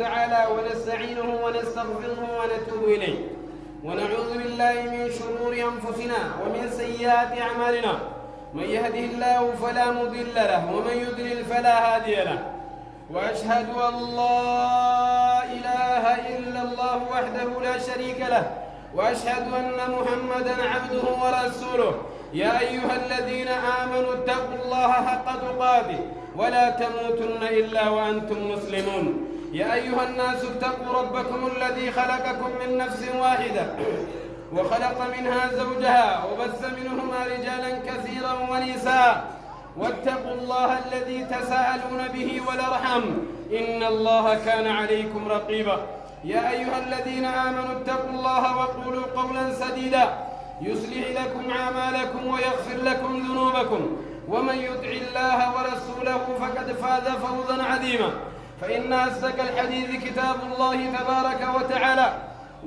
تعالى ونستعينه ونستغفره ونتوب إليه ونعوذ بالله من شرور أنفسنا ومن سيئات أعمالنا من يهده الله فلا مضل له ومن يضلل فلا هادي له وأشهد أن لا إله إلا الله وحده لا شريك له وأشهد أن محمدًا عبده ورسوله يا أيها الذين آمنوا اتقوا الله حق تقاته ولا تموتن إلا وأنتم مسلمون يا أيها الناس اتقوا ربكم الذي خلقكم من نفس واحدة وخلق منها زوجها وبث منهما رجالا كثيرا ونساء واتقوا الله الذي تساءلون به والأرحام إن الله كان عليكم رقيبا يا أيها الذين آمنوا اتقوا الله وقولوا قولا سديدا يصلح لكم أعمالكم ويغفر لكم ذنوبكم ومن يطع الله ورسوله فقد فاز فوزا عظيما فإن أصدق الحديث كتاب الله تبارك وتعالى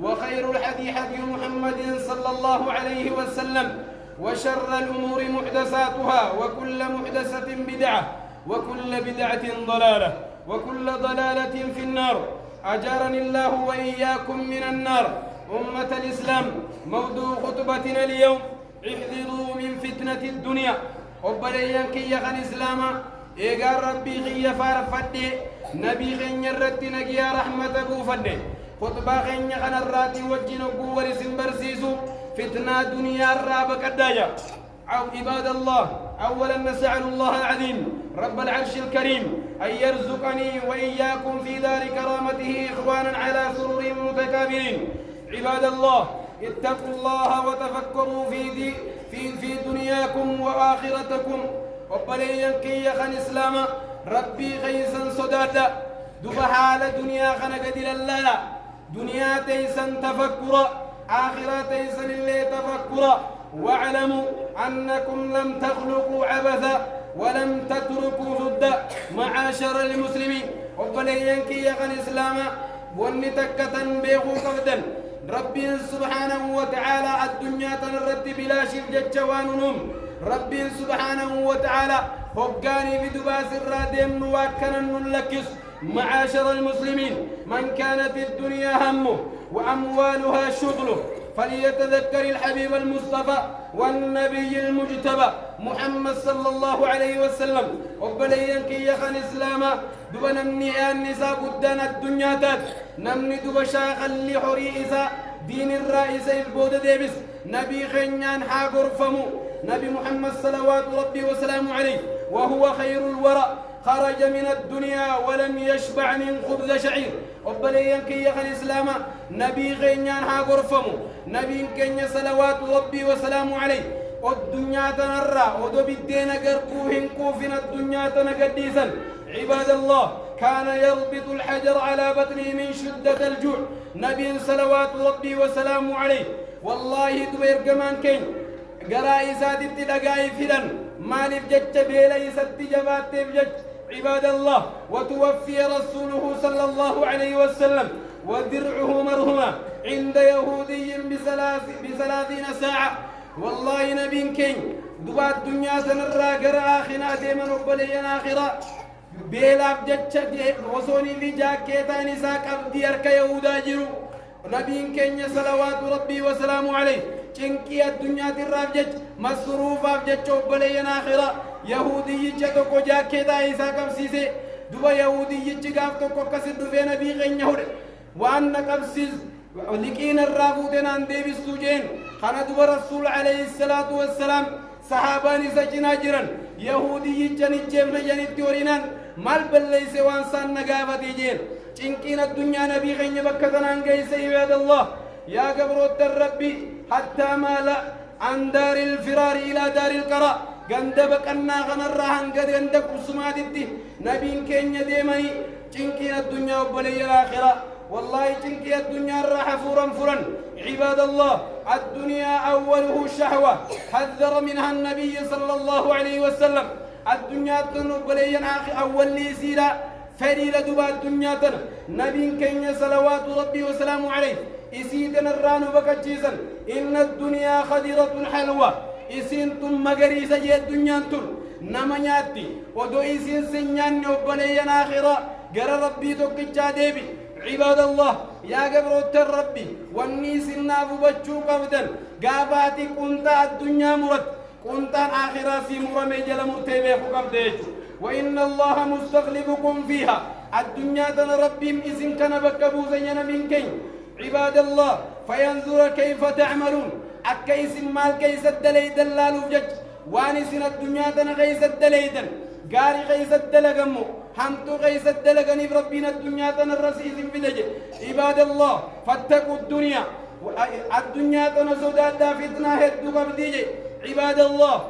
وخير الحديث حديث محمد صلى الله عليه وسلم وشر الأمور محدثاتها وكل محدثة بدعة وكل بدعة ضلالة وكل ضلالة في النار أجارني الله وإياكم من النار أمة الإسلام موضوع خطبتنا اليوم احذروا من فتنة الدنيا وبليان كي يخن إسلاما إيقار ربي خي فارفده نبي خي الرد نقيا رحمة بوفده خطبة خي يخن الراتي وجن قوة سنبرسيسو فتنة دنيا الرابك الدايا أو عباد الله أولا نسأل الله العظيم رب العرش الكريم أن يرزقني وإياكم في دار كرامته إخوانا على سرور متكابرين عباد الله اتقوا الله وتفكروا في دنياكم وآخرتكم وبلين كي يخن إسلاما ربي خيسا صدادا دبحال دنيا خنقدل الله دنيا تيسا تفكرا آخرة تيسا اللي تفكرا واعلموا أنكم لم تخلقوا عبثا ولم تتركوا سدا معاشر المسلمين وبلين كي يخن إسلاما ونتكة بيغو قفدا ربي سبحانه وتعالى الدنيا تنرد بلا شرجة جوانهم ربي سبحانه وتعالى هقاني بدباس الرادم نواكنا نلكس معاشر المسلمين من كانت الدنيا همه وأموالها شغله فليتذكر الحبيب المصطفى والنبي المجتبى محمد صلى الله عليه وسلم وبلين كي يخن إسلاما دبا نمني النساء قدان الدنيا تات نمني دبا شاخ اللي حريئسا دين الرئيس البود ديبس نبي خنيان حاقر فمو نبي محمد صلوات ربي وسلامه عليه وهو خير الورى خرج من الدنيا ولم يشبع من خبز شعير وبلين كي يخن إسلاما نبي خنيان حاقر فمو نبي كنيا صلوات ربي وسلامه عليه والدنيا تنرى ودو بالدين قرقوهن كوفن الدنيا تنقديسا عباد الله كان يربط الحجر على بطنه من شدة الجوع نبي صلوات ربي وسلامه عليه والله دوير كمان كين قرائسات ابتدقائي فلن مالف جج بيليست جبات تفجج عباد الله وتوفي رسوله صلى الله عليه وسلم ودرعه مرهمة عند يهودي ب30 ساعة والله نبي كين دبا الدنيا سنرى قرأ آخنا ديما وبلينا آخرا بيلاف جتشت وصوني في جاكيتا نساك أبدي أرك يهودا جرو نبي كين صلوات ربي وسلامه عليه چنكي الدنيا تراف جت مصروف أبجت وبلينا آخرا يهودي جتوكو جاكيتا نساك أبسيسي دبا يهودي جتكاف توكو كسد في نبي غين يهود وأنك أبسيس لكين الرافوتين عن ديبس سجين خانا دبا رسول عليه الصلاة والسلام صحاباني سجنا جران يهودي جاني جيبنا جاني تورينان مال بلليس وانسان نقافتي جين چنكين الدنيا نبي غين بكتنا انقيس عباد الله يا قبروت الربي حتى مال عن دار الفرار إلى دار القرار قندبك أنا غنرهن قد قندك بسماتي نبي كين ديماني چنكين الدنيا وبلي الآخرة والله تنكي الدنيا الراحة فرا عباد الله الدنيا أوله شهوة حذر منها النبي صلى الله عليه وسلم الدنيا تنوب لينا أول ليسيرا فريلة دبا الدنيا تن نبي كين صلوات ربي وسلامه عليه إسيدنا الرانو بكتشيزا إن الدنيا خضرة حلوة إسينتم مغريسة الدنيا تن نما نياتي ودو إسين سنيان وبلينا آخرة قرى ربي توكيتشا ديبي عباد الله يا قبروت ربي والنيس النافو بچو قبدا قاباتي كنتا الدنيا مرد كنتا آخراسي مرمي جل مرتبه قبديج وإن الله مستغلبكم فيها الدنيا تن ربي إذن كان بكبو زينا من كين عباد الله فينظر كيف تعملون أكيس مال كيس الدليد اللالو جج وانسنا الدنيا تن غيس الدليدن قاري غيس الدلقمو حمتو غيس الدلقني بربنا الدنيا تن الرسيس في دجي عباد الله فاتقوا الدنيا الدنيا تن سودادا فتنة هدو قبديجي عباد الله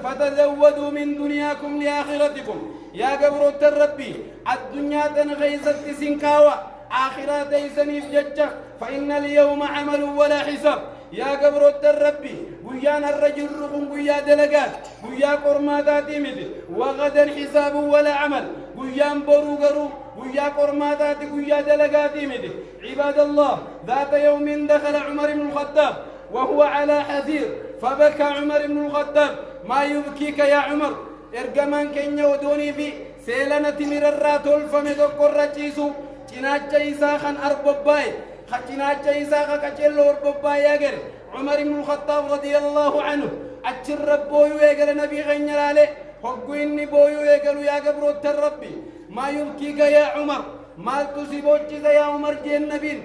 فتزودوا من دنياكم لآخرتكم يا قبروت الربي الدنيا تنغيزت سنكاوة آخرات يسنيف ججة فإن اليوم عمل ولا حساب يا قبروت الربي قيانا الرجل رقم قيا دلقات قيا قرماتات مدي وغدا حساب ولا عمل قيان برو قرو قيا قرماتات قيا دلقات مدي عباد الله ذات يوم دخل عمر بن الخطاب وهو على حذير فبكى عمر بن الخطاب ما يبكيك يا عمر ارجمان كن يودوني في سيلنا تمر الراتول فمدق الرجيسو جناجة إساخا أربباي خجناجة إساخا كجلو أربباي ياجر عمر بن الخطاب رضي الله عنه أجر بويو ياجر نبي غنير عليه حقويني بويو ياجر يا قبروت الربي ما يبكيك يا عمر ما تسيبوجك يا عمر جين نبين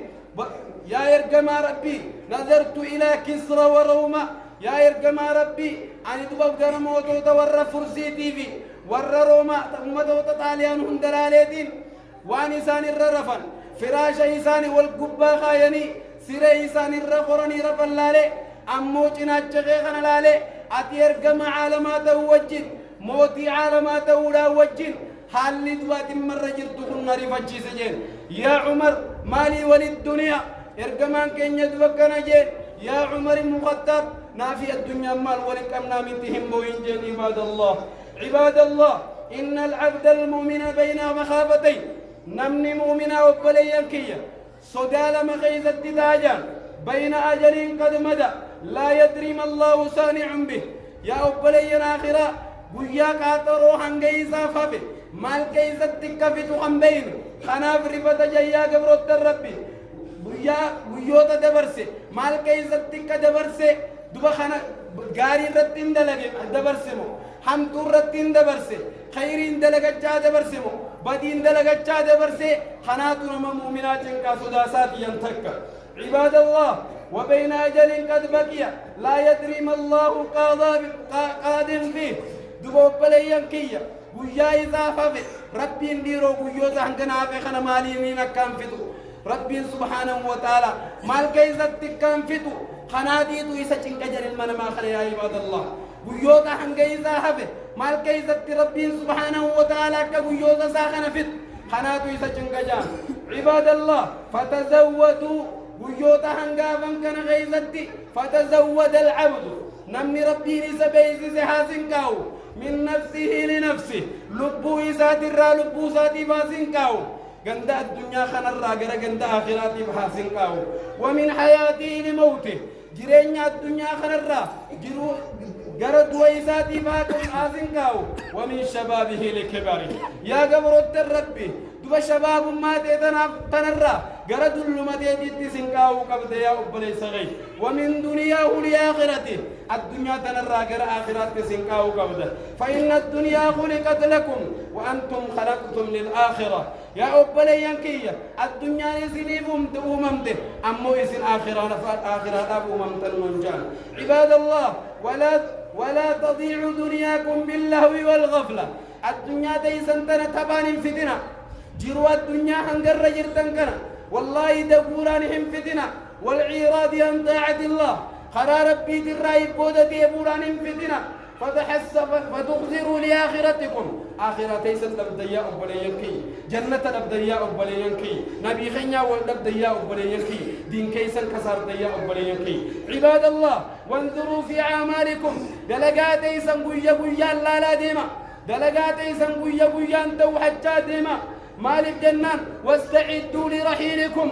يا إرجما ربي نظرت إلى كسرى وروما يا إرجما ربي أنا تبغى موتو تورى فرسي تيفي ورى روما موتو تطاليان هندلاليدين وانسان الرفن فراش إنسان والقبة خايني سير إنسان الرفرني رفن لالي أمو جنات شيخنا لالي أتي إرجما عالمات وجد موتي عالمات ولا وجد حال دوات مرة جرتكم ناري فجي سجين يا عمر مالي وللدنيا إرجمان كن يدوكنا جين يا عمر بن الخطاب نافي الدنيا مال ولكم نامتهم بوينجين عباد الله إن العبد المؤمن بين مخافتين نمني مؤمنا وبليا كيا صدال مخيزة تاجان بين أجل قد مدى لا يدري ما الله صانع به يا أبليا آخرا ويا كاترو هنجيزا فبي مال كيزة تكفتو خنبين خناف رفت جيا قبرت الربي guyyoota dabarse maal keessatti akka dabarse duba kana gaarii irratti hin dalage dabarse moo hamtuu irratti hin dabarse khayriin dalagachaa dabarse moo badiin dalagachaa dabarse kanaatu nama muuminaa cinqaa sodaasaati yan takka عباد الله وبين أجل قد بقي لا يدري ما الله قادم فيه دبو بليان كيا ويا إذا ففي ربي نديرو ويوزا هنكنا في خنا مالي مينا كام فتو ربي سبحانه وتعالى مال كيزت كام فتو خناديتو يسجن كجر المنا ما خلي يا عباد الله ويوزا هنكيزا هفي مال كيزت ربي سبحانه وتعالى كويوزا ساخنا فت خناتو يسجن كجان عباد الله فتزودوا ويوزا هنكافن كان غيزتي فتزود العبد نمني ربي لسبيزي سحاسن كاو من نفسه لنفسه لبو إسات الرا لبو ساتي فاسن كاو غندا الدنيا خنا الرا غرا غندا آخراتي فاسن كاو ومن حياته لموته جرينيا الدنيا خنا الرا جرو غرا دويساتي فاسن كاو ومن شبابه لكبره يا قبرت الربي دوبا شباب ما تنرى غرا دلما تيتي سنكاو قبد يا أبلي صغير ومن دنياه لآخرته الدنيا تنرى غرا آخرات سنكاو قبد فإن الدنيا خلقت لكم وأنتم خلقتم للآخرة يا أبلي ينكية الدنيا نسنيفهم تؤممته أمو إسن آخرة نفات آخرة أبوممت المنجان عباد الله ولا تضيع دنياكم باللهو والغفلة الدنيا تيسن تنتبان فتنة جروا الدنيا هنجر جرتن كنا والله دبورانهم فتنة والعراض عن طاعة الله قرار بيت الرأي بودة يبورانهم فتنة فتخزروا لآخرتكم آخرتي سنبدأ أبليانكي جنة نبدأ أبليانكي نبي خنيا ونبدأ أبليانكي دين كيسن كسر ديا أبليانكي عباد الله وانظروا في أعمالكم دلقاتي سنبويا بويا لا ديما دلقاتي سنبويا بويا انتو حجا ديما مالك جنان واستعدوا لرحيلكم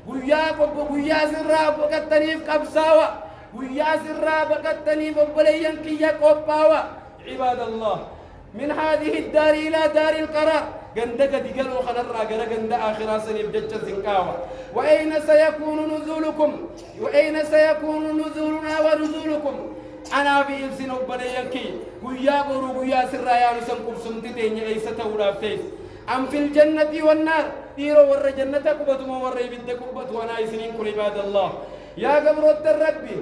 ويا سرا بكتنيف كبساوة ويا سرا بكتنيف بليان كيا قباوة عباد الله من هذه الدار إلى دار القرار غندك ديغلو خنرا غرا غند آخرة سنيف جتش زنكاوا وأين سيكون نزولكم وأين سيكون نزولنا ونزولكم أنا في إبسين وبنيانكي ويا برو ويا سرايا نسمكم سمتين عيسى تورافتيس أم في الجنة والنار إيرو ور جنة كبتم ور يبد كبت وأنا يسنين كل عباد الله يا قبر الربي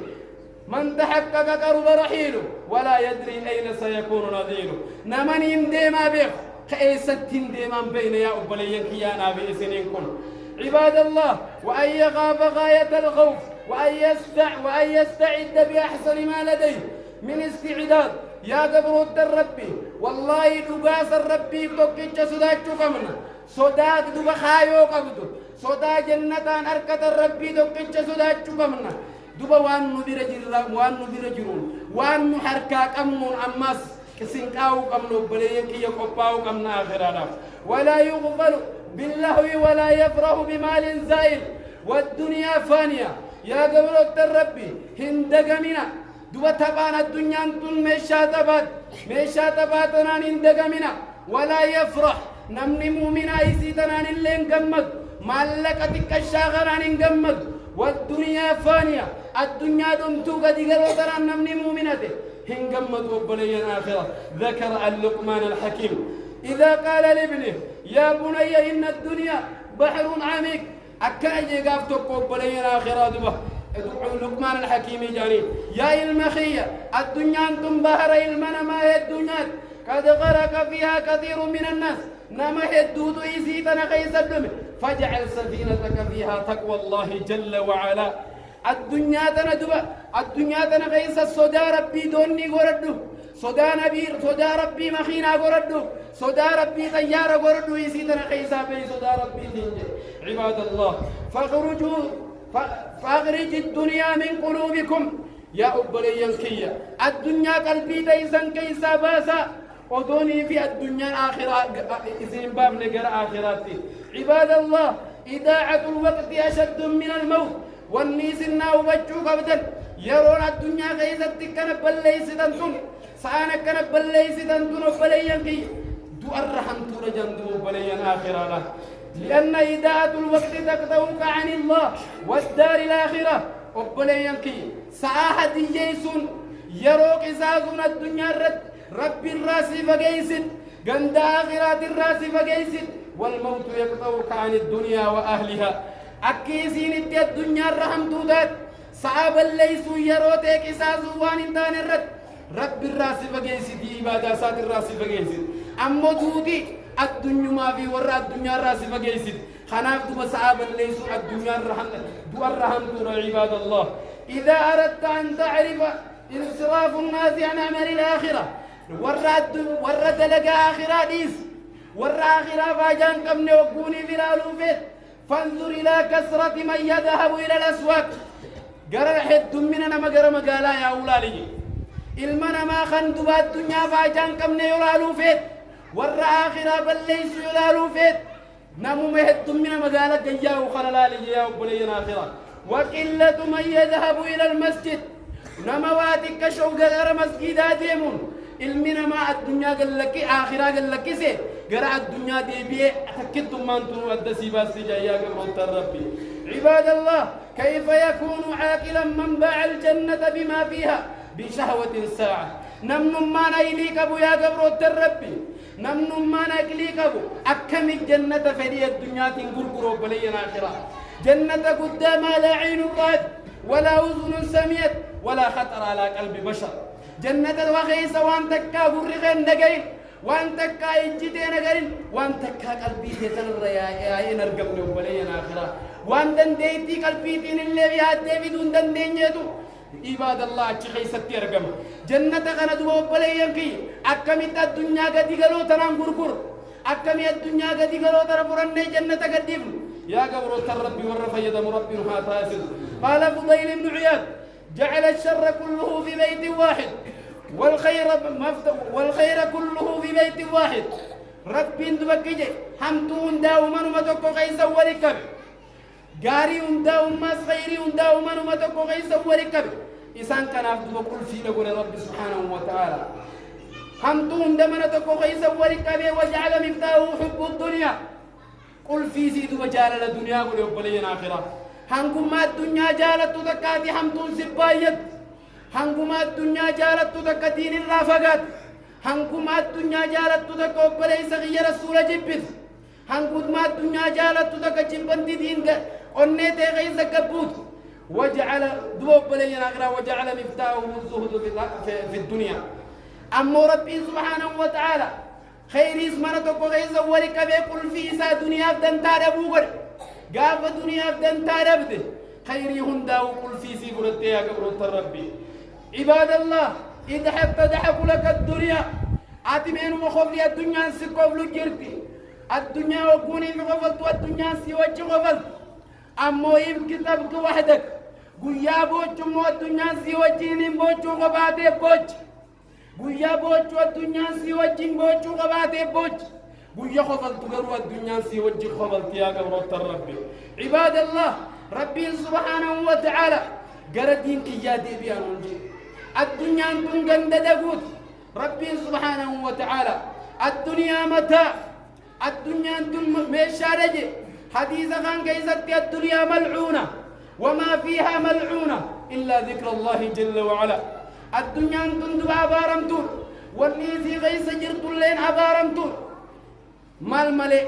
من تحقق قرب رحيله ولا يدري أين سيكون نظيره نمن يمدي ما بيخ كأيستين ديما بين يا أبليانك يا نبي سنين كل عباد الله وأن يخاف غاية الخوف وأن يستعد بأحسن ما لديه من استعداد يا قبر الربي والله دباس الربي بكتش سداك كمنا سداك دب خايو قبض سدا جنتان أركت الربي بكتش سداك كمنا دب وان نبير جرون وان محركاك أمون أماس كسنكاو كمنو بليك يقباو كمنا آخرانا ولا يغفل باللهو ولا يفرح بمال زائل والدنيا فانية يا قبر الربي هندقمنا دوبا تبان الدنيا انتن ميشا تباتنان اندقمنا ولا يفرح نمني مؤمنا ايسيتنان اللي انقمد مالكتك الشاغران انقمد والدنيا فانية الدنيا دمتو قد قلوتنان نمني مؤمنته انقمد وبليا آخرة ذكر اللقمان الحكيم إذا قال لابنه يا بني إن الدنيا بحر عميق أكاجي قافتك وبليا آخرة دوبا لقمان الحكيم جاني يا المخية الدنيا أنتم بحر المنا ما هي الدنيا قد غرق فيها كثير من الناس نما هدود إيسيتنا قيس الدم فاجعل سفينتك فيها تقوى الله جل وعلا الدنيا تندبا الدنيا تنقيس الصدا ربي دوني غردو صدا نبير صدا ربي مخينا غردو صدا ربي طيارة غردو إيسيتنا قيسا بي صدا ربي دينجي عباد الله فاخرج الدنيا من قلوبكم يا أبلي ينكية الدنيا قلبي تيسن كيسا باسا ودوني في الدنيا الآخرة إذن باب نقر آخراتي عباد الله إذاعة الوقت أشد من الموت والنيس الناو بجو قبدا يرون الدنيا غيزت كنب الليس تنتون سانا كنب الليس تنتون وبلي ينكي دو الرحم ترجم دو بلي آخرة لأن إذاعة الوقت تقطعك عن الله والدار الآخرة وبلي ينكي ساحة ييسون يروك إزازون الدنيا رب الراس فقيسد قند آخرات الراس فقيسد والموت يقطعك عن الدنيا وأهلها أكيسين إدي الدنيا الرحم تودات صعب الليس يروتك إسازوان انتان الرد رب الراس فقيسد إبادة سات الراس فقيسد أما تودي الدنيا ما في وراء الدنيا الراس فقيسد خناف دو صعب الليس الدنيا الرحم دو الرحم تورا عباد الله إذا أردت أن تعرف انصراف الناس عن عمل الآخرة ورد لك آخرة ديس ورد آخرة فاجان كم نوقوني في الألوفات فانظر إلى كثرة من يذهب إلى الأسواق قرر حد مننا ما قرر مقالا يا أولادي المنا ما خندوا الدنيا فاجان كم نيولالوفات ورد آخرة بل ليس يولالوفات نمو مهد مننا مقالا جياه خلالي جياه بلينا آخرة وقلة من يذهب إلى المسجد نمواتك شوق غير مسجدات يمون المنا ما الدنيا قال لك آخرة قال لك سي قرأ الدنيا دي بيه أتكدتم ما أنتم أدسي باسي جايا قبل ربي عباد الله كيف يكون عاقلا من باع الجنة بما فيها بشهوة ساعة نمن ما نيليك أبو يا قبر ربي نمن ما نيليك أبو أكم الجنة فدي الدنيا تنقرقروا بلينا آخرة جنة قدام لا عين رأت ولا أذن سمعت ولا خطر على قلب بشر جنة وخيس وان تكا غرغن نغين وان تكا اجتين نغين وان تكا قلبي تنر يا نرغم نو بلينا آخرة وان دنديتي قلبي تين اللي يا ديفيدون دندينيتو عباد الله اچ خيستي رغم جنة غندو بلينكي اكمت الدنيا غدي غلو تنان غرغر اكمت الدنيا غدي غلو ترفرن جنة غديف يا قبر الرب والرفيد مرب هاتاسد قال فضيل بن عياض جعل الشر كله في بيت واحد والخير كله في بيت واحد رب دبكجي حمتون داوما متكو قيس وركب غاري داوما خيري داوما متكو قيس وركب إسان كان عبد بقول في لقول رب سبحانه وتعالى همتون دمنا تكو خيسا ورقبه وجعل مفتاحه حب الدنيا قل في سيد وجعل الدنيا قل يقبلين آخرة هنكما الدنيا جالت تكاتي همتون سبايت هنكما الدنيا جالت تكاتين الرافقات هنكما الدنيا جالت تكوبلي سغي رسول جبت هنكما الدنيا جالت تكجبن دين قنيت غيظ كبوت وجعل دوبلين آخرة وجعل مفتاحه الزهد في الدنيا أما ربي سبحانه وتعالى خير اسمنا تكو غيظ ولك بيقول في إسا دنيا بدن تاربوغر قاف دنيا بدن تاربد خير هندا وقل في سيبرت يا قبرت ربي عباد الله إذا حتى ضحك لك الدنيا أتمين مخفلي الدنيا سكوف لجرتي الدنيا وكوني في غفلت والدنيا سيوجه غفلت أما إذا كتبك وحدك قويا بوچ مو الدنيا سيوجيني بوچو غباتي بوچ قويا بوچ والدنيا سيوجين بوچو غباتي بوچ قويا خفلت قروا الدنيا سيوجي خفلت يا قبرت ربي عباد الله ربي سبحانه وتعالى قردين كيادي بيانونجي الدنيا انتم قنددقوت ربي سبحانه وتعالى الدنيا متاع الدنيا انتم ميشارجي حديث كان كيست الدنيا ملعونة وما فيها ملعونة إلا ذكر الله جل وعلا الدنيا انتم دبا بارمتون والنيسي غيس جرتون لين عبارمتون مال ملي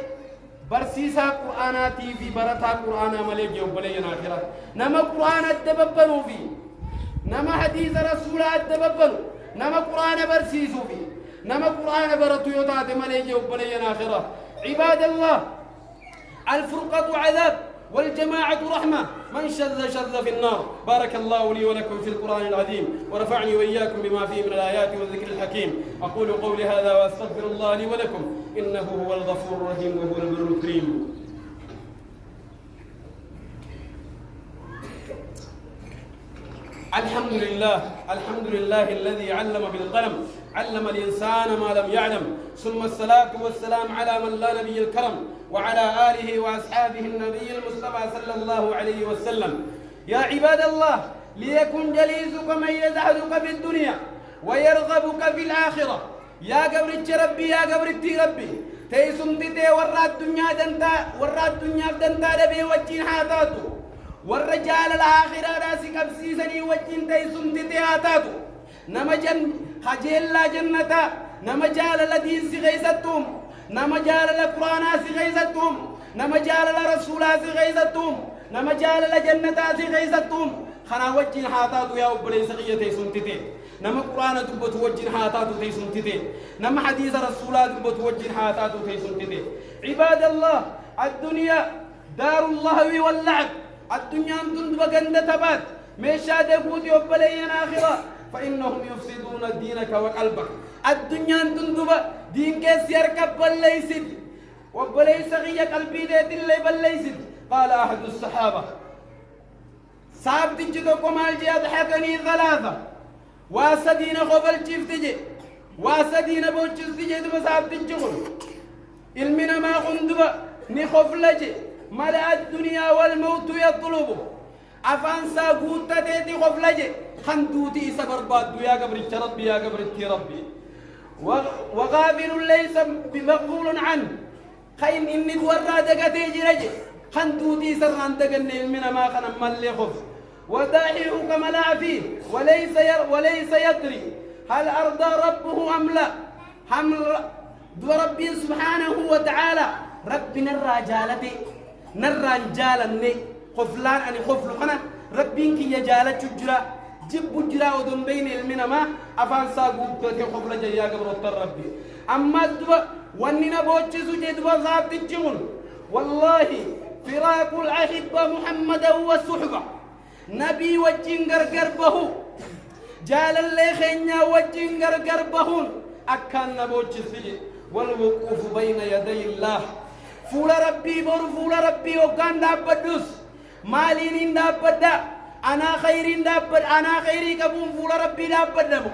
برسيسا قرآناتي في برتا قرآنا ملي جيوب بلينا آخرة نما قرآن الدببنو فيه نما حديث رسول الدببنو نما قرآن برسيسو فيه نما قرآن برتو يوتات ملي جيوب بلينا آخرة عباد الله الفرقة عذاب والجماعة رحمة من شذ شذ في النار بارك الله لي ولكم في القرآن العظيم ورفعني وإياكم بما فيه من الآيات والذكر الحكيم أقول قولي هذا وأستغفر الله لي ولكم إنه هو الغفور الرحيم وهو البر الكريم الحمد لله الذي علم بالقلم علم الإنسان ما لم يعلم ثم الصلاة والسلام على من لا نبي الكرم وعلى آله وأصحابه النبي المصطفى صلى الله عليه وسلم يا عباد الله ليكن جليسك من يزهدك في الدنيا ويرغبك في الآخرة يا قبرت ربي يا قبرت ربي تيسم تتي ورا الدنيا دنتا ربي وجين حاتاتو والرجال الآخرة راسك بسيسني وجين تيسم تتي حاتاتو نمجن خجل لا جنة نمجال الذين سغيستهم نمجال القرآن سغيستهم نمجال الرسول سغيستهم نمجال الجنة سغيستهم خنا وجين حاتاتو يا أبلي سغية تيسم تتي نما قرآن تبت وجين حاتاتو تيسم تتي نما حديث رسول تبت وجين حاتاتو تيسم تتي عباد الله الدنيا دار اللهو واللعب الدنيا تندب قند تبات ميشا دقوت يوبلين آخرة فإنهم يفسدون دينك وقلبك الدنيا تندب دين كيس يركب بليسد وبليس غي قلبي ديت اللي بليسد قال أحد الصحابة صاحب تجدو كمال جي أضحكني ثلاثة واسدين خفل جفتجي واسدين بوجز تجي دب صاحب تجغل علمنا ما خندب نخفلجي ملأ الدنيا والموت يطلبه أفان ساقوت تتي خفلجي خندوتي سبر باد يا قبرت ربي يا قبرت ربي وغافل ليس بمغفول عنه خين إني ورا دقتي جرجي خندوتي سران دقني من ما خنا ملي خف وداعيه كما لا فيه وليس يدري هل أرضى ربه أم لا حمل ربي سبحانه وتعالى ربنا الرجالتي نرانجالني خفلان أني خفل خنا ربين كي يجالة تجرا جب جرا ودم بين المنا ما أفان ساقوب تي خفل جيا قبر ربي أما دوا وننا بوتشزو جدوا ذات تجون والله فراق الأحبة محمد هو الصحبة نبي وجنجر قربه جال اللي خينيا وجنجر قربهون أكان نبوتشزي والوقوف بين يدي الله فول ربي بور فول ربي وكان دابدوس مالين دابدا أنا خيرين دابد أنا خيري كبون فول ربي دابدمو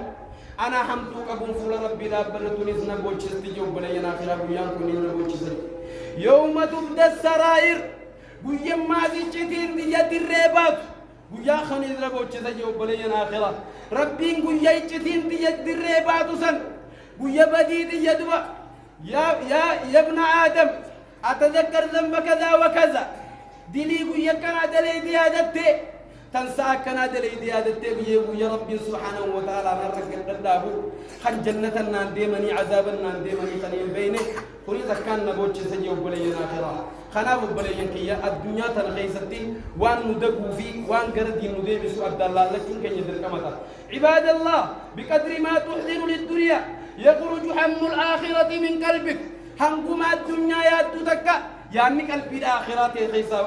أنا حمتو كبون فول ربي دابدا تونس نبوتشز تجيو بلينا خيرا بيان كونين نبوتشز يوم تبدأ السرائر بيا ما تجتين ديات الرباط بيا خني نبوتشز تجيو بلينا خيرا ربي بيا تجتين ديات الرباط سن ويا بديد يدوى يا ابن آدم أتذكر ذنب كذا وكذا دلي ويا كان دلي ديادتي تنسى كان دلي ديادتي ويا ربي سبحانه وتعالى نرك الدابو خن جنة نانديمني عذاب نانديمني خليل بينه فريض كان نبوتش سجي وبلينا آخرة خناب وبلين كيا الدنيا تنخيستي وان ندقو في وان قردي ندي بسوء الله لكن كي يدرك متى عباد الله بقدر ما تحضر للدنيا يخرج حم الآخرة من قلبك هنكما الدنيا يا تتكا يعني قلبي الآخرة خيسا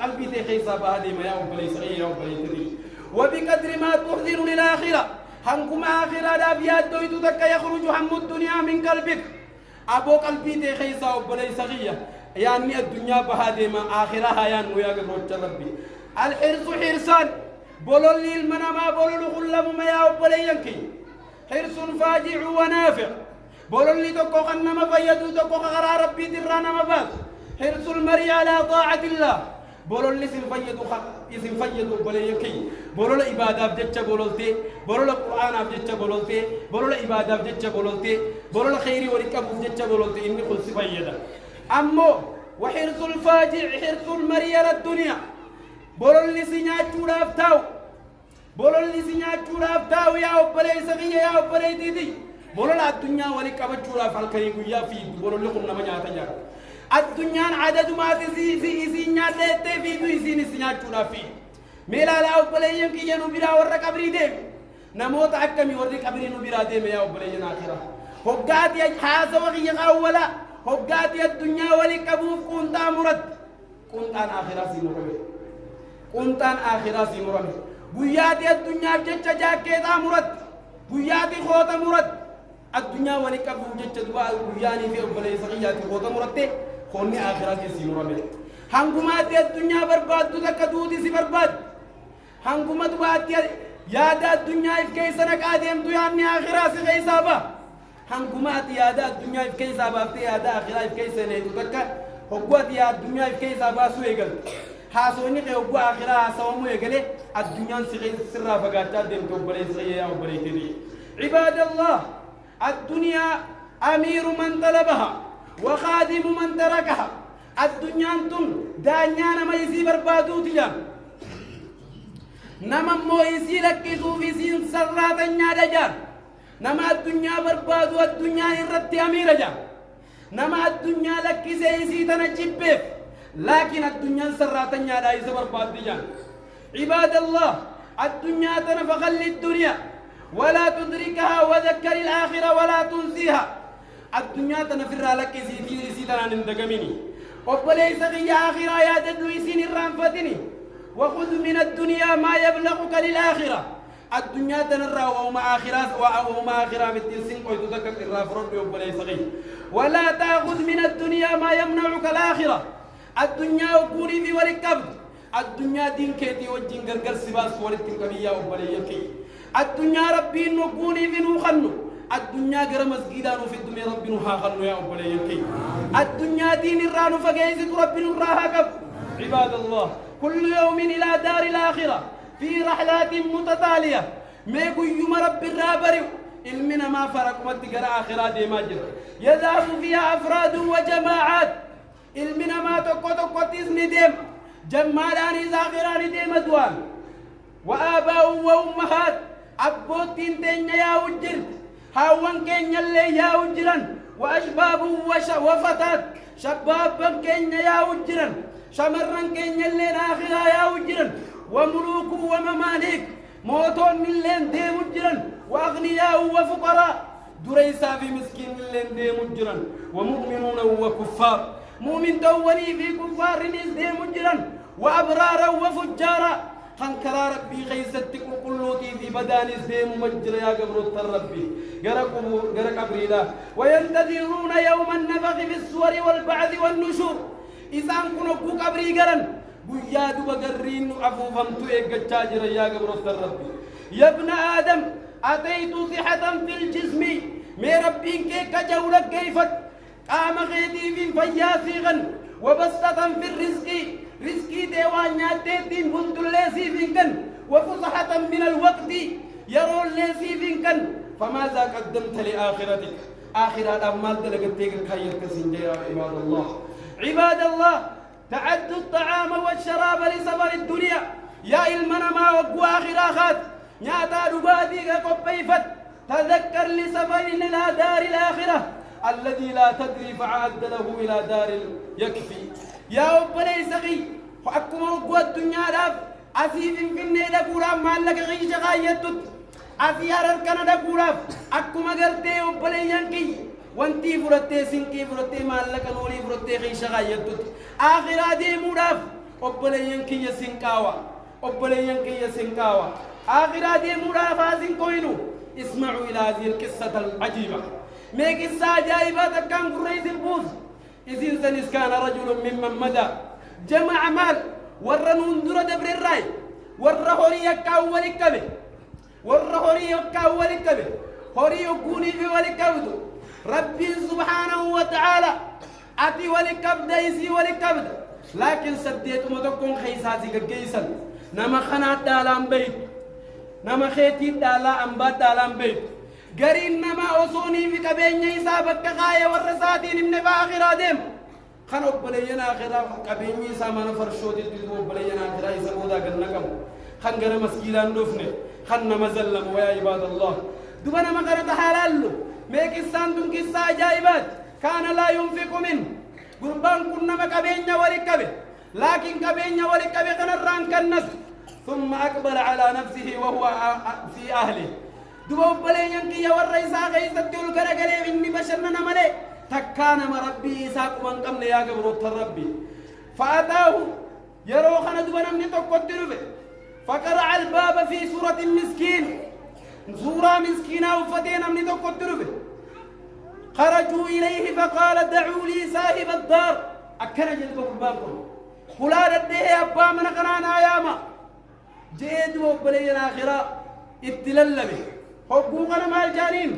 قلبي خيسا بهذه ما يا وبلي صغير يا وبلي تري وبقدر ما تحضر للآخرة هنكما آخرة لا بياد تتكا يخرج حم الدنيا من قلبك أبو قلبي خيسا وبلي صغير يعني الدنيا بهذه ما آخرها يان ويا قبرت ربي الحرص حرصان بولو لي المنما بولو كلهم ما يا وبلي ينكي حرص فاجع ونافع بولو لي تكو خنما فيدو تكو قرار ربي درانا مباس حرص المرء على طاعة الله بولو لي سنفيدو بولي ينكي بولو العبادة بجتش بولولتي بولو القرآن بجتش بولولتي بولو العبادة بجتش بولولتي بولو الخير وركب بجتش بولولتي إني قل سفيدا أمو وحرص الفاجع حرص المرء على الدنيا بولو لي سنياتو رافتاو بولو اللي سنياتو رافتاو يا وبلي سغيه يا وبلي ديدي بولو الدنيا ولك أبتشو راف الكريم يا في بولو لكم نما نياتا جار الدنيا عدد ما تزي نياتا في دو يزي سنياتو رافي ميلا لا وبلي يمكي ينو برا ورا كبري ديم نموت عكمي ورا كبري نو برا ديم يا وبلي يناخرة هقات يا حاسة وغي أولا هقات يا الدنيا ولك أبوف كنتا مرد كنتان آخرة سيمرمي كنتان آخرة سيمرمي بياتي الدنيا بجتش جاكيتا مرد بياتي خوتا مرد الدنيا ولك أبو بجتش دواء بياني في أبلي سغياتي خوتا مرد خوني آخرة سيمرمي هنگوماتي الدنيا برباد تدكتوتي سي برباد هنگومات باتي يادا الدنيا إفكيسنك آدم دوياني آخرة سي غيسابا هنگوماتي يادا الدنيا إفكيسابا يادا آخرة إفكيسنة تدكت هقوات يا الدنيا إفكيسابا سويقل حاسوني كيوبو آخرة حاسومو يقلي الدنيا سرّا فقاتا ديم توبلي سغيا وبلي تري عباد الله الدنيا أمير من طلبها وخادم من تركها الدنيا انتم دانيانا ما يسي بربادو تجام نما مو يسي لكيسو في سين سرّاتا نيادا جان نما الدنيا بربادو الدنيا إرتي أمير جان نما الدنيا لكيسي يسي تنجبف لكن الدنيا سرّاتنيا لا يسبر باديان عباد الله الدنيا تنفخل للدنيا ولا تدركها وذكر الآخرة ولا تنسيها الدنيا تنفر لك زيتنا نندقمني وبليس غي آخرة يا ددو يسين الرانفتني وخذ من الدنيا ما يبلغك للآخرة الدنيا تنرى وما آخرة بالتنسين قوي تذكر الرافرون وبليس غي ولا تأخذ من الدنيا ما يمنعك الآخرة الدنيا وكوني في ولكبد الدنيا دين كيتي وجين غرغر سباس ولتين كبيا وبليكي الدنيا ربي نكوني في نوخنو الدنيا غير مسجدا في الدنيا ربي نوخنو يا وبليكي الدنيا دين الرانو فجايز ربي نراها عباد الله كل يوم إلى دار الآخرة في رحلات متتالية ما يقول يوم رب الرابر علمنا ما فرق مدقر آخرة دي ماجر يذهب فيها أفراد وجماعات علمنا ما تقو تزني ديم جمالاني زاغراني ديم دوان وآباء وأمهات أبوتين تنيا يا وجرت هاوان كينيا اللي يا وجران وأشباب وفتات شباب كينيا يا وجران شمران كينيا اللي ناخرا يا وجران وملوك ومماليك موتون من لين دي وجران وأغنياء وفقراء دريسا في مسكين من لين دي وجران ومؤمنون وكفار مؤمن دوني في كفار نزدي مجرا وأبرارا وفجارا خنكرا ربي غيستك وقلوتي في بدان نزدي ممجر يا قبر الربي قرق أبريدا وينتظرون يوم النفخ في الصور والبعث والنشور إذا كنوا كوك أبري قرن بياد بقرين أفوفمتو إيقا يا قبر الربي يا ابن آدم أتيت صحة في الجسم مي ربي كيك جولك كيفت قام غيدي في فياسيغا وبسطة في الرزق رزقي ديوان ياتيتين بنت الليسي فينكن وفصحة من الوقت يرون الليسي فينكن فماذا قدمت لآخرتك آخرة أعمال تلقتك خير كسنجي يا عباد الله عباد الله تعدوا الطعام والشراب لسفر الدنيا يا إلمنا ما وقوا آخرة خات نعطى رباديك قبيفت تذكر لسفر إلى دار الآخرة الذي لا تدري فعاد له إلى دار يكفي يا رب ليس غي وأكما وقوا الدنيا راب أسيف في النيل قرام مالك غيش غايتت أسيار الكنا دقراف أكما قرتي وبليان كي وانتي فرتي سنكي فرتي مالك نوري فرتي غيش غايتت آخر دي مراف وبليان كي يسنكاوا وبليان كي يسنكاوا آخر دي مراف هذين كوينو اسمعوا إلى هذه القصة العجيبة ما قصة عجيبة كان قريز البوز إذن سنس كان رجل ممن مدى جمع مال ورنون در دبر الراي ورهوري يكاول كبه ورهوري يكاول كبه هوري يكوني في ولكبد ربي سبحانه وتعالى أتي ولكبد يسي ولكبد لكن سديت متكون خيساتي كيسا نما خنات دالام بيت نما خيتي دالا أمبات دالام بيت قرين نما أصوني في كبين يسابك غاية ورساتين من فاخر آدم خنوب بلينا آخرا كبين يسامان فرشود يتلقوا بلينا آخرا يسابودا قلنكم خنقر مسكيلان دفنه خن مزلم ويا عباد الله دبنا مقرة حلال ميك الساندم كسا جايبات كان لا ينفق منه قربان كنا مكبين ولكبه لكن كبين ولكبه كان الران كالنس ثم أقبل على نفسه وهو في أهله دبوب بلين كي والرئيس غيث الدول كرقلي إني بشرنا ملي تكان مربي إساق من قمنا يا قبروت الربي فأتاه يروخنا دبنا من تقدر به فقرع الباب في سورة مسكين سورة مسكينة وفتينا من تقدر به خرجوا إليه فقال دعوا لي صاحب الدار أكنا جلب قربانكم قلا رديه أبا من قنانا ياما جيد وبلين آخرة اتلل به حقوقنا مع الجانين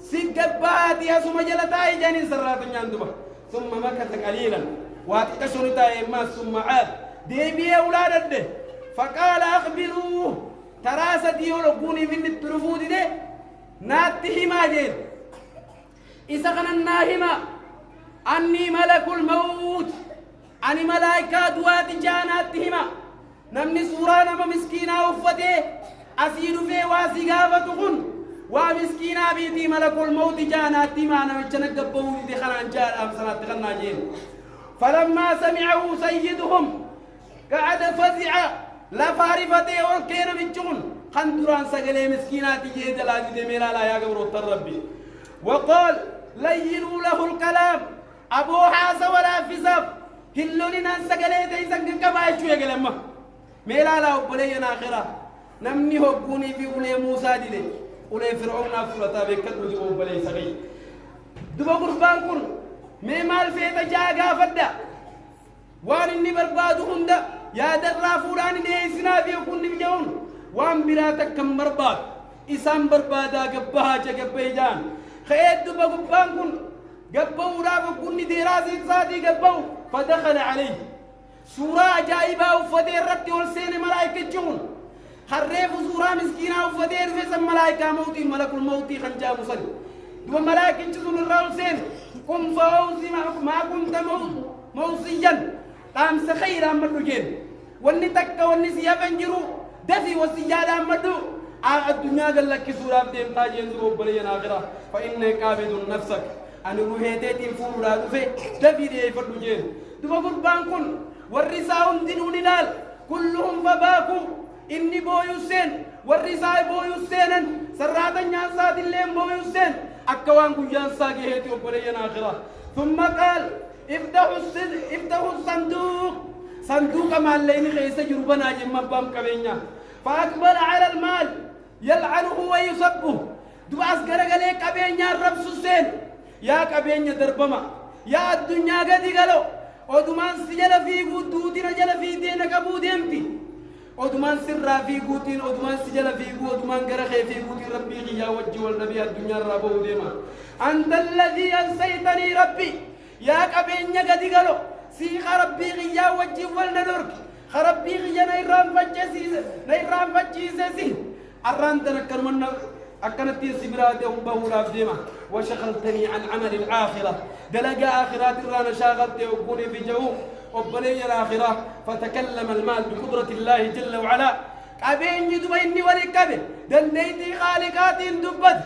سيقبات يا سم جلتاي جانين سرات يندبه ثم مكث قليلا واتكشرتا ما ثم عاد ديبي أولاد الده فقال أخبروه تراستي ولقوني في الترفود ده ناتهما جيد إذا كان الناهما أني ملك الموت أني ملائكة دوات جاناتهما نمني سورة نما مسكينة وفته أسير في واسي غافتكن ومسكينة بيتي ملك الموت جاناتهما نمجنك دبوني دي خلان جار أمسانات خلنا جين فلما سمعه سيدهم قعد فزع لا فارفته والكين بجون خندران سقلي مسكينات جيد الذي دميلا لا يقبر الربي وقال لينوا له الكلام أبو حاس ولا فزاب هلوني نان سقلي تيسن كبايشو يقلما ميلا لا أبلينا آخرة نمني هبوني في أولي موسى دي أولي فرعون أفلتا بكت وجه أبلي سقي دبا قربان كن ميمال فيتا جاقا فدا وان إني بربادو هندا يا درا فوراني نيسنا في أكون بجون وان براتك كم برباد إسام بربادا قبها جاقبيجان خيد دبا قربان كن قبو رافو كن ديراسي صادي قبو فدخل عليه سورة عجائبة وفدير رتي والسين ملائكة جون خريف سورة مسكينة وفدير في سم ملائكة موتي ملك الموت خنجا مصل دو ملائكة جون الرالسين كم فوزي ما كنت موصيا قام سخير أمدو جين واني تكا واني سيافن جرو دفي وسيادة أمدو الدنيا قال لك سورة بدين تاجين ذو بلين آخرة فإنك عابد نفسك أن روحيتي فورا دفي دفي دي فردو جين دو بقول بانكون والرساون دينوني نال كلهم فباكو إني بويوسين والرساء بويوسين سراتا نيانسات اللين بويوسين أكوان قيانسا جهتي وبلين آخرة ثم قال افتحوا الصندوق صندوق مع اللين خيسة جربنا جمع بام كبينيا فأقبل على المال يلعنه ويصبه دو أسكر عليك كبينيا رب سوسين يا كبينيا دربما يا الدنيا قد قالوا ودمان سجل في قدوتنا جل في دينك بوديمتي ودمان سر في قوتين ودمان سجل في قوت ودمان قرخي في قوت ربي يا وجه والنبي الدنيا ربو ديما أنت الذي أنسيتني ربي يا كبين قد قالوا سيخ ربي يا وجه والنورك خربي يا نيران فجسيس نيران فجسيس الران تنكر من أكنت سبراته بهولا بديما وشغلتني عن عمل الآخرة دلقا آخرات الرانا شاغلتي وكوني في جو وبلي الآخرة فتكلم المال بقدرة الله جل وعلا قبين يدوى إني ولكبه دليتي خالقات دبت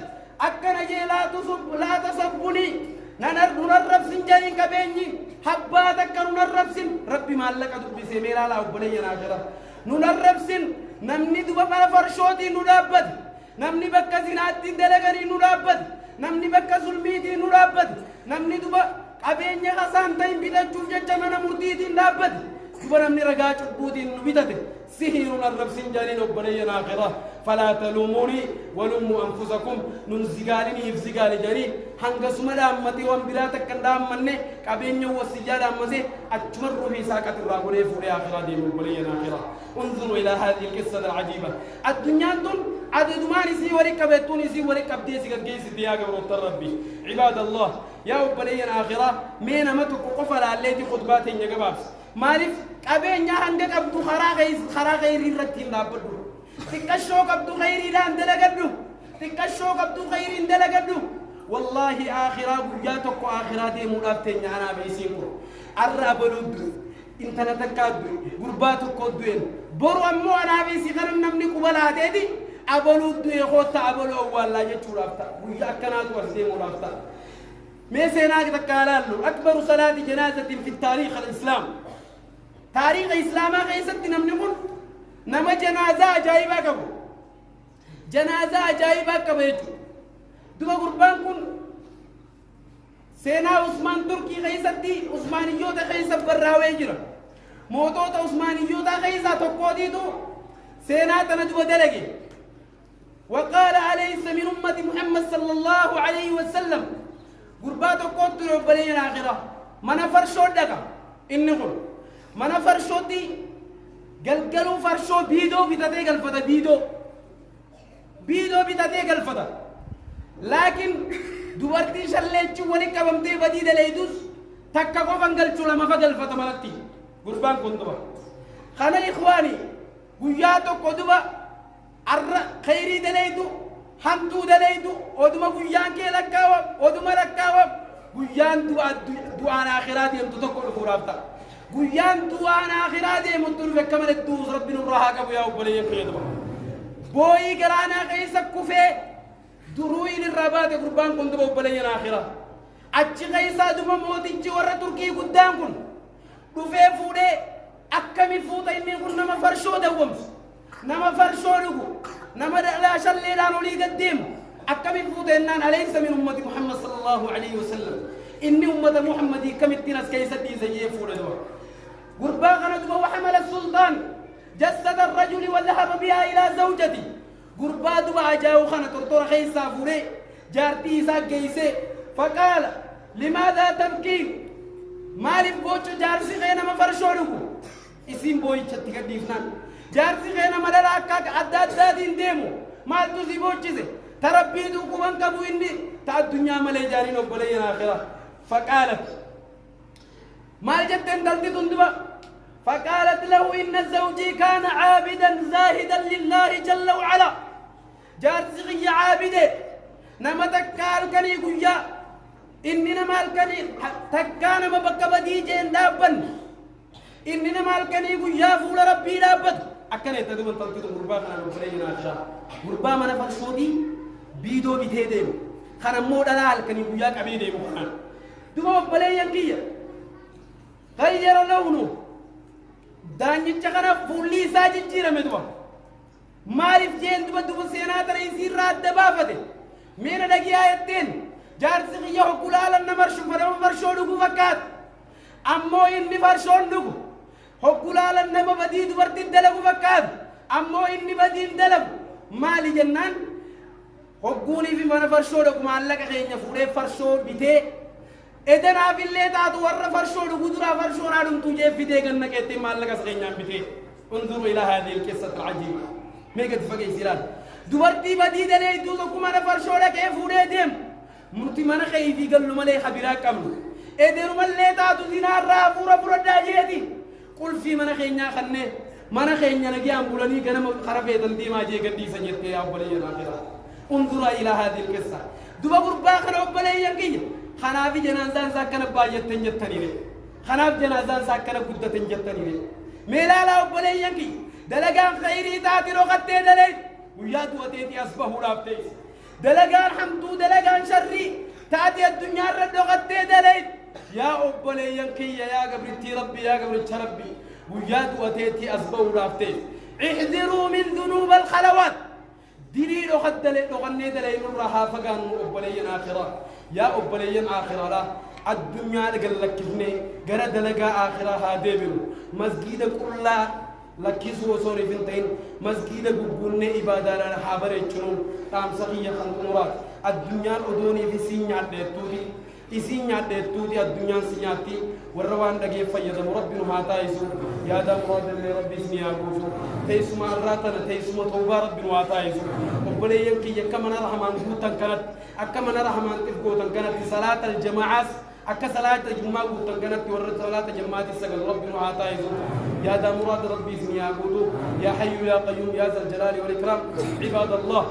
أكن جي لا تصبني نرب سنجاني قبيني حباتك نرب سن ربي مالك دبي سيميرا لا وبلي الآخرة نرب سن نمني دوبا ما فرشوتي نرابد نمني بكا زناتي دلغري نرابد نمني بكا ظلميتي نرابد نمني دوبا قبيني خسان تاين بيتا جوف جمنا مرتيتي نرابد دوبا نمني رقا چبوتي نبيتت سهير نرب سنجاني نبني الآخرة فلا تلوموني ولوموا أنفسكم ننزقالني يفزقال جري هنگا سمال أمتي وانبلاتك كندام مني قبيني والسجال أمسي أجمر في ساكة الرابولي فوري آخرة دي مبني الآخرة انظروا إلى هذه القصة العجيبة الدنيا دون عدد ما نسي وريك بيتون نسي وريك أبديسي قد جيسي دياغا ورطر ربي عباد الله يا أبني الآخرة مين أمتك قفل عليتي خطباتي نقبابس مالف قبين هنگا قبدو خرا غيري رتين لابدو تكشو قبدو غيري لان دلقدو تكشو قبدو غيري دلقدو والله آخرة بجاتك آخرة دي ملافتين أنا بيسيكو الرابلو دو انتنا تكادو قرباتك دوين برو أمو أنا بيسيكو نمني قبلات دي أبلو دو يخوتا أبلو أولا يجو لافتا ويأكنات وردي ملافتا ميسيناك تكالالو أكبر صلاة جنازة في التاريخ الإسلام تاريخ الإسلام غيست نمنقول نما جنازة عجائبة كبو جنازة عجائبة كبيتو دوبا قربان كن سينا عثمان تركي غيستي عثمانيو تا غيست براوي جرا موتو تا عثمانيو تا غيسا تقودي تو سينا تنجو دلقي وقال أليس من أمة محمد صلى الله عليه وسلم قرباتو قوتو ربالين الآخرة منا فرشو دقا إنقل منا فرشو دي قلقلو فرشو بيدو بتاتي قلفتا بيدو بتاتي قلفتا لكن دوارتي شليتشو ولكا بمتي بدي دليدوس تكا قفن قلتشو لما فقلفتا ملتي قربان كنتبا خانا إخواني قياتو قدبا خيري دليدو حمدو دليدو ودما قيان كي لكاوب ودما لكاوب قيان دعان آخرات يمتو تقول خرافتا قيان دعان آخرات يمتو فكمل الدوس ربنا الرهاك بيا وبلي يقيدوا بوي قرانا قيسك كفي دروي للربات قربان كنت بوبلي الآخرة أجي قيسا دما موتي جورة تركي قدام كن كفي فودي أكمي فوتا إني كن نما فرشو دوامس نما فرشو لغو نما لا شلي لا نولي قديم أكمل فوتينان أليس من أمة محمد صلى الله عليه وسلم إني أمة محمد كم التنس كيستي زي فول دوا قرباغنا دوا وحمل السلطان جسد الرجل وذهب بها إلى زوجتي قربا دوا جاو خنا ترطور خيسا فولي جارتي سا جيسي فقال لماذا تبكي مالي بوچو جارسي غينا ما فرشو لغو اسم بوي چتك ديفنان جارسي غينا مدلا أكاك أداد دين ديمو ما تسي بوچيزي تربيتو كوان كبو إني تا الدنيا ملي جارين وبلي الآخرة فقالت ما جدن دلتي تندبا فقالت له إن زوجي كان عابدا زاهدا لله جل وعلا جارسي غي عابده نما تكال كني قويا إني نمال كني تكان ما بك بدي جين دابن إني نمال كني قويا فول ربي دابن أكني تدوم تلتي تنبربا خنا وبلي الآخرة بربا ما نفر صوتي بيدو بيتي ديمو خانا مودا لال كني بياك أبي ديمو خان دوما بلي ينقيا غير لونه داني تخنا فولي ساجي جيرا مدوا مارف جين دوما سينات رئيسي رات دبافته مينا دقي آيتين جارسي غيو كلالا نمرشو فرما فرشو لغو فكات أمو إني فرشون لغو هكلالا نما بديد وردين دلغو فكات أمو إني بدين دلغو مالي جنان هقولي في من فرشود كم الله كخيني فوري فرشود بيته إذا في الليل تاتو ور فرشود قدرة فرشود عدم تجيب بيته كنا كتير ما الله كخيني بيته انظروا إلى هذه القصة العجيبة ميجد فقي سيران دوارتي بدي دلي دوزو كم أنا فرشود كيف فوري ديم مرتي من خيف يقول ملي خبيرا كمل إذا من الليل تاتو زينار را فورا داجيتي كل في من خيني خنّه من خيني نجي أمبولاني كنا خرافة تنتي ما جي كدي سنجت يا أبولي الآخرة انظر إلى هذه القصة دوبا قربا خنا وبلي ينقي خنا في جنازان ساكن باجت تنجتني خنا في جنازان ساكن قدة تنجتني ميلالا وبلي ينقي دلقان خيري تاتي لو قد دلي وياد وتيتي أصبحوا لافتي دلقان حمدو دلقان شري تاتي الدنيا رد لو قد دلي يا أبلي ينقي يا قبرتي ربي يا قبرتي ربي وياد وتيتي أصبحوا لافتي احذروا من ذنوب الخلوات ديني لو قد دلي لو غني دلي نورها فقان أبلي آخرة يا أبلي آخرة لا الدنيا لقل لك كيفني قرد لقى آخرة هادبر مسجد كلها لكيس وصوري فنتين مسجد قبولنا إبادة لنا حابر يجنون تام سخية خلقنورات الدنيا الأدوني في سينيات ديتوتي إسينيات ديتوتي الدنيا سينياتي والروان دقي فيدا مربنا ما تايسو يا دام مراد اللي ربي اسمي أقوسو تيسو ما الراتنا تيسو ما توبا ربنا ما تايسو وقبلي ينكي يكمنا رحمان قوتن كانت أكمنا رحمان تفقوتن كانت صلاة الجماعات أك صلاة الجمعة قوتن كانت ورد صلاة الجماعة السجل ربنا ما تايسو يا دام مراد ربي اسمي أقوسو يا حي يا قيوم يا ذا الجلال والإكرام عباد الله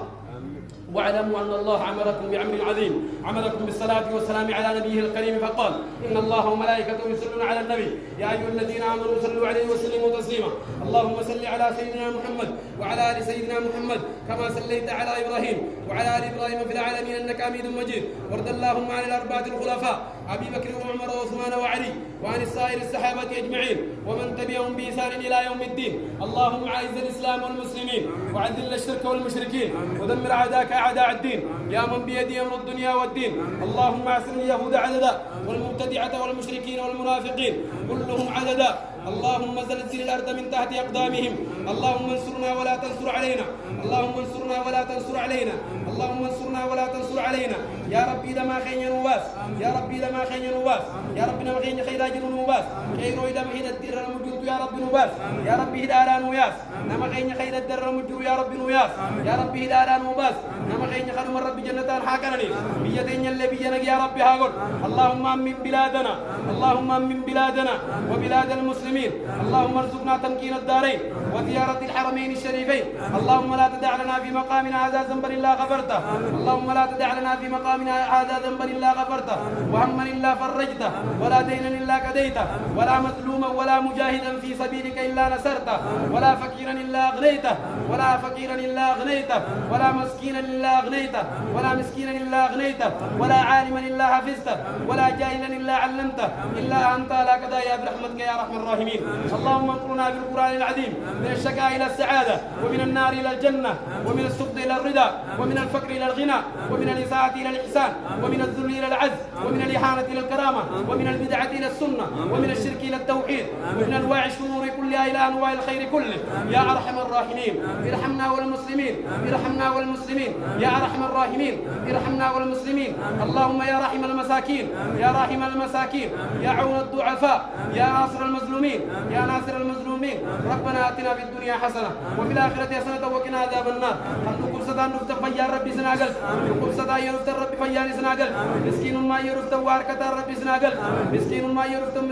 واعلموا أن الله أمركم بأمر عظيم أمركم بالصلاة والسلام على نبيه الكريم فقال إن الله وملائكته يصلون على النبي يا أيها الذين آمنوا صلوا عليه وسلموا تسليما اللهم صل على سيدنا محمد وعلى آل سيدنا محمد كما صليت على إبراهيم وعلى آل إبراهيم في العالمين إنك حميد مجيد وارض اللهم عن الأربعة الخلفاء أبي بكر وعمر وعثمان وعلي وعن السائر الصحابة أجمعين ومن تبعهم بإحسان إلى يوم الدين اللهم أعز الإسلام والمسلمين وأذل الشرك والمشركين ودمر أعداءك أعداء الدين يا من بيده أمر الدنيا والدين اللهم أحسن اليهود عددا والمبتدعة والمشركين والمنافقين كلهم عددا اللهم زلزل الأرض من تحت أقدامهم اللهم انصرنا ولا تنصر علينا اللهم انصرنا ولا تنصر علينا اللهم انصرنا ولا تنصر علينا يا ربي لما خين نواس يا ربي لما خين نواس يا ربي لما خين خير أجل نواس خير إذا ما هيدا الدر الموجود يا ربي نواس يا ربي هدا على نواس لما خين خير الدر الموجود يا ربي نواس يا ربي هدا على نواس لما خين خير من ربي جنة حاكرني بيدين اللي بيجنك يا ربي هاقول اللهم أمن بلادنا اللهم أمن بلادنا وبلاد المسلمين اللهم ارزقنا تمكين الدارين وزيارة الحرمين الشريفين اللهم لا تدع لنا في مقامنا هذا ذنبا إلا غفرته اللهم لا تدع لنا في مقامنا هذا ذنبا إلا غفرته وهما إلا فرجته ولا دينا إلا كديته ولا مظلوما ولا مجاهدا في سبيلك إلا نصرته ولا فقيرا إلا أغنيته ولا فقيرا إلا أغنيته ولا مسكينا إلا أغنيته ولا مسكينا إلا أغنيته ولا عالما إلا حفظته ولا جاهلا إلا علمته إلا أنت لا كذا يا برحمتك يا رحمن الراحمين اللهم انقلنا بالقرآن العظيم من الشقاء إلى السعادة ومن النار إلى الجنة ومن السخط إلى الرضا ومن الفقر إلى الغنى ومن الإساءة إلى الإحسان ومن الذل إلى العز ومن الإهانة إلى الكرامة ومن البدعة إلى السنة ومن الشرك إلى التوحيد ومن أنواع الشرور كلها إلى أنواع الخير كله يا أرحم الراحمين ارحمنا والمسلمين ارحمنا والمسلمين يا أرحم الراحمين ارحمنا والمسلمين اللهم يا راحم المساكين يا راحم المساكين يا عون الضعفاء يا ناصر المظلومين يا ناصر المظلومين ربنا آتنا في الدنيا حسنة وفي الآخرة حسنة وقنا عذاب النار خلقكم سدا نفتح فيا ربي سناقل خلقكم سدا يرفتح ربي فيا سناقل مسكين ما يرفتح واركة ربي سناقل مسكين ما يرفتح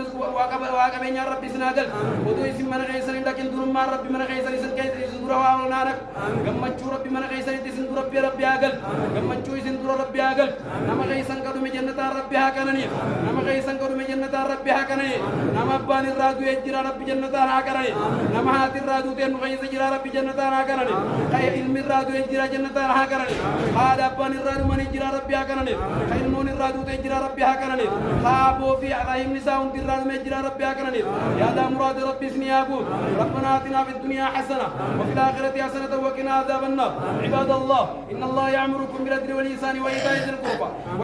واقبين يا ربي سناقل ودو اسم من غيسر لكن دور ما ربي من غيسر اسم كيس اسم دور واولنانك غمچو ربي من غيسر اسم دور ربي آقل غمچو اسم دور ربي آقل نما غيسن قدو من جنة ربي هاكنني نما غيسن قدو من جنة ربي هاكنني نما بان الرادو يجرى ربي جنة هاكنني نما هات الرادو تين غيس جرى ربي جنة هاكنني خي علم الرادو يجرى جنة هاكنني هذا بان الرادو من يجرى ربي هاكنني خي نون الرادو تجرى ربي هاكنني خابو في عليهم نساء الرادو من يجرى ربي هاكنني يا ذا مراد ربي اسمي أبود ربنا آتنا في الدنيا حسنة وفي الآخرة حسنة وقنا عذاب النار عباد الله إن الله يأمركم بالعدل والإحسان وإيتاء ذي القربى